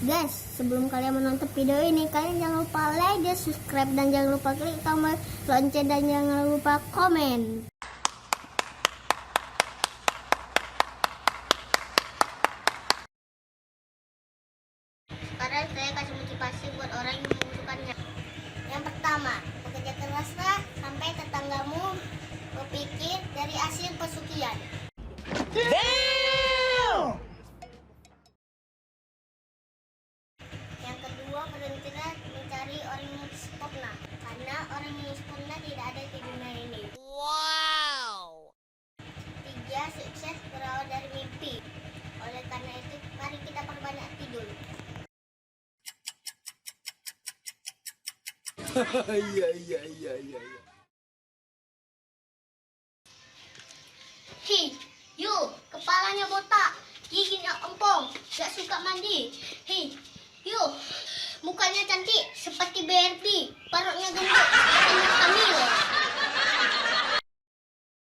Guys, sebelum kalian menonton video ini, kalian jangan lupa like dan subscribe, dan jangan lupa klik tombol lonceng, dan jangan lupa komen. Sekarang saya kasih motivasi buat orang yang membutuhkannya. Yang pertama, bekerja keraslah sampai tetanggamu berpikir dari hasil pesugihan. Yang kedua, berhentilah mencari orang yang sempurna, karena orang yang sempurna tidak ada di dunia ini. Wow. Tiga, sukses berawal dari mimpi. Oleh karena itu, mari kita perbanyak tidur. Iya. Hei, yuk, kepalanya botak, giginya empong, gak suka mandi. Hei, yuk, mukanya cantik seperti Barbie,